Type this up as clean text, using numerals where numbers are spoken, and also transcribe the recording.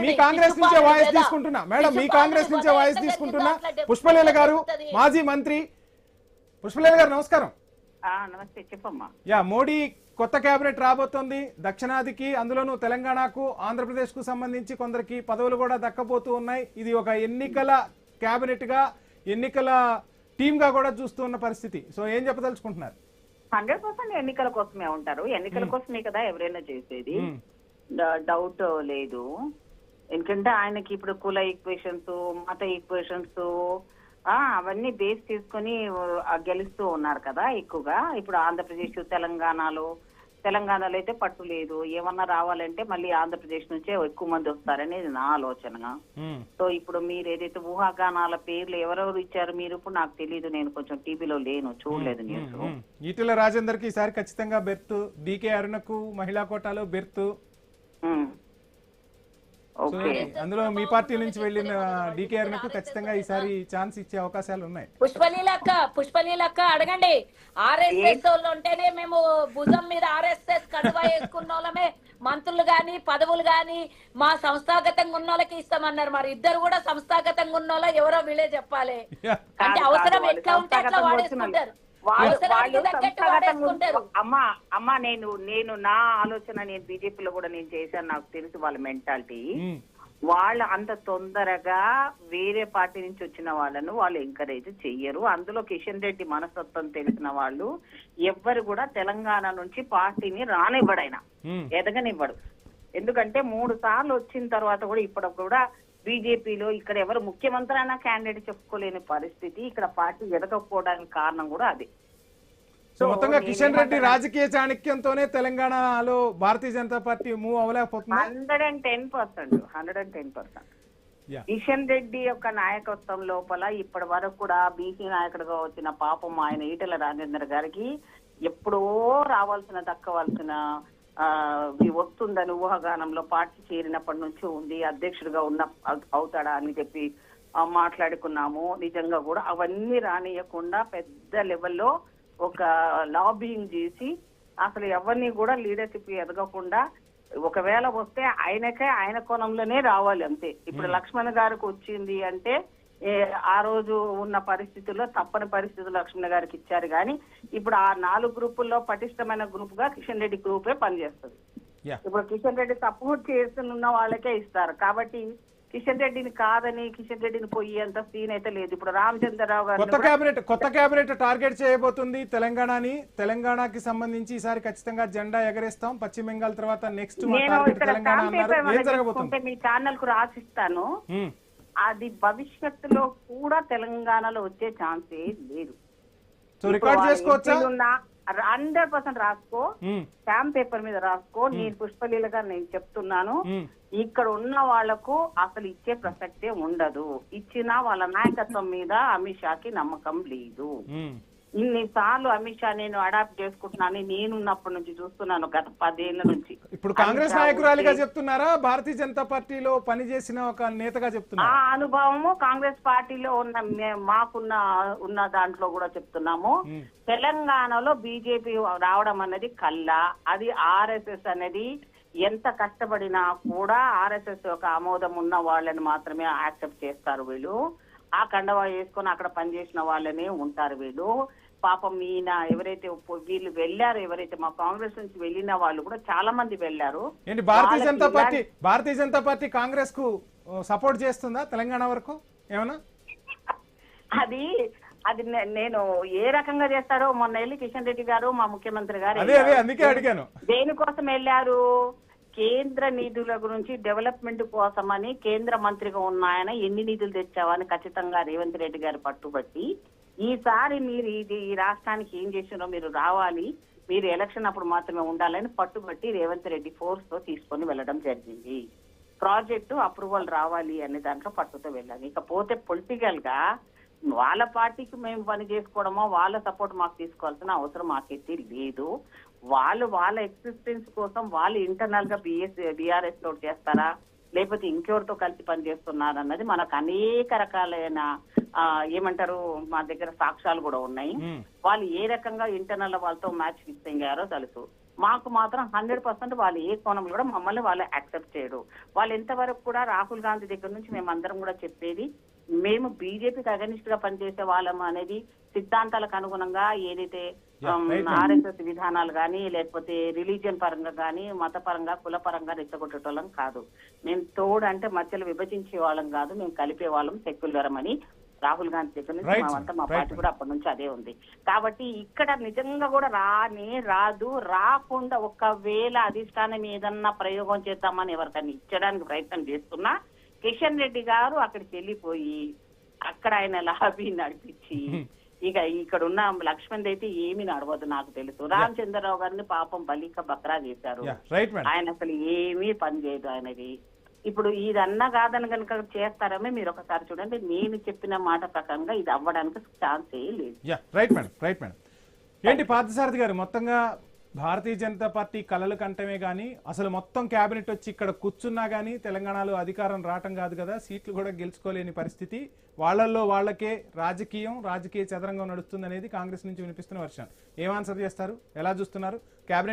మీ కాంగ్రెస్ నుంచే వాయిస్ తీసుకుంటున్నా మేడం, మీ కాంగ్రెస్ నుంచే వాయిస్ తీసుకుంటున్నా. పుష్పలీల గారు, మాజీ మంత్రి పుష్పలీల గారు నమస్కారం. నమస్తే, చెప్పమ్మా. మోడీ కొత్త కేబినెట్ రాబోతోంది. దక్షిణాదికి, అందులోనూ తెలంగాణకు, ఆంధ్రప్రదేశ్ కు సంబంధించి కొందరికి పదవులు కూడా దక్కబోతూ ఉన్నాయి. ఇది ఒక ఎన్నికల కేబినెట్ గా, ఎన్నికల టీమ్ గా కూడా చూస్తూ ఉన్న పరిస్థితి. సో ఏం చెప్పదలుచుకుంటున్నారు? 100% ఎన్నికల కోసమే ఉంటారు. ఎన్నికల కోసమే కదా ఎవరైనా చేసేది, డౌట్ లేదు. ఎందుకంటే ఆయనకి ఇప్పుడు కుల ఈక్వేషన్స్, మత ఈక్వేషన్స్ అవన్నీ బేస్ చేసుకుని గెలుస్తూ ఉన్నారు కదా ఎక్కువగా. ఇప్పుడు ఆంధ్రప్రదేశ్, తెలంగాణలో అయితే పట్టు లేదు. ఏమన్నా రావాలంటే మళ్ళీ ఆంధ్రప్రదేశ్ నుంచే ఎక్కువ మంది వస్తారనేది నా ఆలోచన. సో ఇప్పుడు మీరు ఏదైతే ఊహాగానాల పేర్లు ఎవరెవరు ఇచ్చారు మీరు, ఇప్పుడు నాకు తెలియదు, నేను కొంచెం టీవీలో లేను, చూడలేదు న్యూస్. ఈటెల రాజేందర్ కి ఈసారి ఖచ్చితంగా బెర్త్, డీకే అరుణకు మహిళా కోటాలో బెర్త్. అందులో మీ పార్టీ నుంచి వెళ్ళిన డీకే అరుణకు ఖచ్చితంగా ఈసారి ఛాన్స్ ఇచ్చే అవకాశాలు ఉన్నాయి. పుష్పలీలక్క అడగండి. ఆర్ఎస్ఎస్ వాళ్ళు ఉంటేనే మేము భుజం మీద ఆర్ఎస్ఎస్ కడువా వేసుకున్న వాళ్ళమే మంత్రులు గాని పదవులు గాని మా సంస్థాగతంగా ఉన్న వాళ్ళకి ఇస్తామన్నారు. మరి ఇద్దరు కూడా సంస్థాగతంగా ఉన్న వాళ్ళ ఎవరో వీళ్ళే చెప్పాలి. అంటే అవసరం ఎట్లా ఉంటే అట్లా వాడేసుకుంటారు. అమ్మా నేను నా ఆలోచన, నేను బీజేపీలో కూడా నేను చేశాను, నాకు తెలుసు వాళ్ళ మెంటాలిటీ. వాళ్ళు అంత తొందరగా వేరే పార్టీ నుంచి వచ్చిన వాళ్ళను వాళ్ళు ఎంకరేజ్ చెయ్యరు. అందులో కిషన్ రెడ్డి మనస్తత్వం తెలిసిన వాళ్ళు ఎవ్వరు కూడా తెలంగాణ నుంచి పార్టీని రానివ్వడైనా, ఎదగనివ్వడు. ఎందుకంటే 3 సార్లు వచ్చిన తర్వాత కూడా ఇప్పుడు కూడా బీజేపీలో ఇక్కడ ఎవరు ముఖ్యమంత్రి అయినా క్యాండిడేట్ చెప్పుకోలేని పరిస్థితి. ఇక్కడ పార్టీ ఎదగకపోవడానికి కారణం కూడా అదే. సో మొత్తంగా కిషన్ రెడ్డి రాజకీయ చాణక్యంతోనే తెలంగాణలో భారతీయ జనతా పార్టీ మూవ్ అవ్వలేకపోతుంది. 110%. కిషన్ రెడ్డి యొక్క నాయకత్వం లోపల ఇప్పటి వరకు కూడా బీసీ నాయకుడిగా వచ్చిన పాపం ఆయన ఈటెల రాజేందర్ గారికి ఎప్పుడో దక్కవలసిన వస్తుందని ఊహాగానంలో పార్టీ చేరినప్పటి నుంచి ఉంది. అధ్యక్షుడిగా అవుతాడా అని చెప్పి మాట్లాడుకున్నాము. నిజంగా కూడా అవన్నీ రానియకుండా పెద్ద లెవెల్లో ఒక లాబింగ్ చేసి అసలు ఎవరిని కూడా లీడర్షిప్ ఎదగకుండా, ఒకవేళ వస్తే ఆయన కోణంలోనే రావాలి అంతే. ఇప్పుడు లక్ష్మణ్ గారికి వచ్చింది అంటే ఆ రోజు ఉన్న పరిస్థితుల్లో తప్పని పరిస్థితులు లక్ష్మణ్ గారికి ఇచ్చారు. కానీ ఇప్పుడు ఆ 4 గ్రూపుల్లో పటిష్టమైన గ్రూప్ గా కిషన్ రెడ్డి గ్రూపే పనిచేస్తుంది. ఇప్పుడు కిషన్ రెడ్డి సపోర్ట్ చేస్తున్న వాళ్ళకే ఇస్తారు. కాబట్టి కిషన్ రెడ్డిని కాదని, కిషన్ రెడ్డిని పోయి అంత సీన్ అయితే లేదు. ఇప్పుడు రామచంద్రరావు గారు కొత్త కేబినెట్ టార్గెట్ చేయబోతుంది తెలంగాణకి సంబంధించి. ఈసారి ఖచ్చితంగా జెండా ఎగరేస్తాం. పశ్చిమ బెంగాల్ తర్వాత నెక్స్ట్ మీ ఛానల్ కు రాసిస్తాను. అది భవిష్యత్తులో కూడా తెలంగాణలో వచ్చే ఛాన్సే లేదు. 100% రాసుకో, స్టాంప్ పేపర్ మీద రాసుకో. నేను పుష్పలీలగా నేను చెప్తున్నాను, ఇక్కడ ఉన్న వాళ్లకు అసలు ఇచ్చే ప్రసక్తే ఉండదు. ఇచ్చినా వాళ్ళ నాయకత్వం మీద అమిత్ షాకి నమ్మకం లేదు. ఇన్నిసార్లు అమిత్ షా నేను అడాప్ట్ చేసుకుంటున్నాను, నేనున్నప్పటి నుంచి చూస్తున్నాను, గత 10 ఏళ్ల నుంచి. ఇప్పుడు కాంగ్రెస్ నాయకురాలిగా చెప్తున్నారా, భారతీయ జనతా పార్టీలో పనిచేసిన ఒక నేతగా చెప్తున్నా? ఆ అనుభవము కాంగ్రెస్ పార్టీలో ఉన్న దాంట్లో కూడా చెప్తున్నాము. తెలంగాణలో బీజేపీ రావడం అనేది అది ఆర్ఎస్ఎస్ అనేది ఎంత కష్టపడినా కూడా ఆర్ఎస్ఎస్ యొక్క ఆమోదం ఉన్న వాళ్ళని మాత్రమే యాక్సెప్ట్ చేస్తారు వీళ్ళు. ఆ కండవా వేసుకొని అక్కడ పనిచేసిన వాళ్ళనే ఉంటారు వీళ్ళు. పాపం ఈయన ఎవరైతే వీళ్ళు వెళ్ళారు, ఎవరైతే మా కాంగ్రెస్ నుంచి వెళ్ళిన వాళ్ళు కూడా చాలా మంది వెళ్ళారు. భారతీయ జనతా పార్టీ కాంగ్రెస్ కు సపోర్ట్ చేస్తుందా తెలంగాణ వరకు ఏమన్నా? అది నేను ఏ రకంగా చేస్తారో మొన్న వెళ్ళి కిషన్ రెడ్డి గారు మా ముఖ్యమంత్రి గారు అందుకే అడిగాను, దేనికోసం వెళ్ళారు? కేంద్ర నిధుల గురించి డెవలప్మెంట్ కోసమని కేంద్ర మంత్రిగా ఉన్న ఆయన ఎన్ని నిధులు తెచ్చావని ఖచ్చితంగా రేవంత్ రెడ్డి గారు పట్టుబట్టి, ఈసారి మీరు ఈ రాష్ట్రానికి ఏం చేసినో మీరు రావాలి, మీరు ఎలక్షన్ అప్పుడు మాత్రమే ఉండాలని పట్టుబట్టి రేవంత్ రెడ్డి ఫోర్స్ తో తీసుకొని వెళ్ళడం జరిగింది. ప్రాజెక్టు అప్రూవల్ రావాలి అనే దాంట్లో పట్టుతో వెళ్ళాలి. ఇకపోతే పొలిటికల్ గా వాళ్ళ పార్టీకి మేము పని చేసుకోవడమో వాళ్ళ సపోర్ట్ మాకు తీసుకోవాల్సిన అవసరం మాకైతే లేదు. వాళ్ళ ఎగ్జిస్టెన్స్ కోసం వాళ్ళు ఇంటర్నల్ గా బీఆర్ఎస్ లో చేస్తారా లేకపోతే ఇంకెవరితో కలిసి పనిచేస్తున్నారు అన్నది మనకు అనేక రకాలైన ఏమంటారు మా దగ్గర సాక్ష్యాలు కూడా ఉన్నాయి. వాళ్ళు ఏ రకంగా ఇంటర్నల్ వాళ్ళతో మ్యాచ్ ఫిక్స్ అయ్యారో తెలుసు. మాకు మాత్రం 100% వాళ్ళు ఏ కోణంలో కూడా మమ్మల్ని వాళ్ళు యాక్సెప్ట్ చేయరు. వాళ్ళు ఎంతవరకు కూడా రాహుల్ గాంధీ దగ్గర నుంచి మేమందరం కూడా చెప్పేది, మేము బీజేపీకి అగనిస్ట్ గా పనిచేసే వాళ్ళం అనేది సిద్ధాంతాలకు అనుగుణంగా ఏదైతే ఆర్ఎస్ఎస్ విధానాలు కానీ లేకపోతే రిలీజియన్ పరంగా కానీ మత పరంగా కుల పరంగా రెచ్చగొట్టేటోళ్ళం కాదు. మేము తోడు అంటే మధ్యలో విభజించే వాళ్ళం కాదు, మేము కలిపే వాళ్ళం సెక్యులరం అని రాహుల్ గాంధీ దగ్గర నుంచి మా పార్టీ కూడా అప్పటి నుంచి అదే ఉంది. కాబట్టి ఇక్కడ నిజంగా కూడా రాదు, రాకుండా ఒకవేళ అధిష్టానం ఏదన్నా ప్రయోగం చేద్దామని ఎవరికైనా ఇచ్చడానికి ప్రయత్నం చేస్తున్నా కిషన్ రెడ్డి గారు అక్కడికి వెళ్ళిపోయి అక్కడ ఆయన లాబీ నడిపించి ఇక ఇక్కడ ఉన్న లక్ష్మణ్ అయితే ఏమీ నడవదు నాకు తెలుసు. రామచంద్రరావు గారిని పాపం బలిక బక్రా చేశారు, ఆయన అసలు ఏమీ పని చేయదు ఆయనది. ఇప్పుడు ఇదన్నా కాదని కనుక చేస్తారమే మీరు ఒకసారి చూడండి, నేను చెప్పిన మాట ప్రకారంగా ఇది అవ్వడానికి ఛాన్స్ లేదు. Right madam, right madam. ఏంటి పార్థసారథి గారు, మొత్తంగా భారతీయ జనతా పార్టీ కలలు కంటమే గానీ అసలు మొత్తం కేబినెట్ వచ్చి ఇక్కడ కూర్చున్నా గానీ తెలంగాణలో అధికారం రావటం కాదు కదా, సీట్లు కూడా గెలుచుకోలేని పరిస్థితి, వాళ్ళల్లో వాళ్ళకే రాజకీయ చదరంగం నడుస్తుంది అనేది కాంగ్రెస్ నుంచి వినిపిస్తున్న వర్షం. ఏం ఆన్సర్ చేస్తారు, ఎలా చూస్తున్నారు? కేబినెట్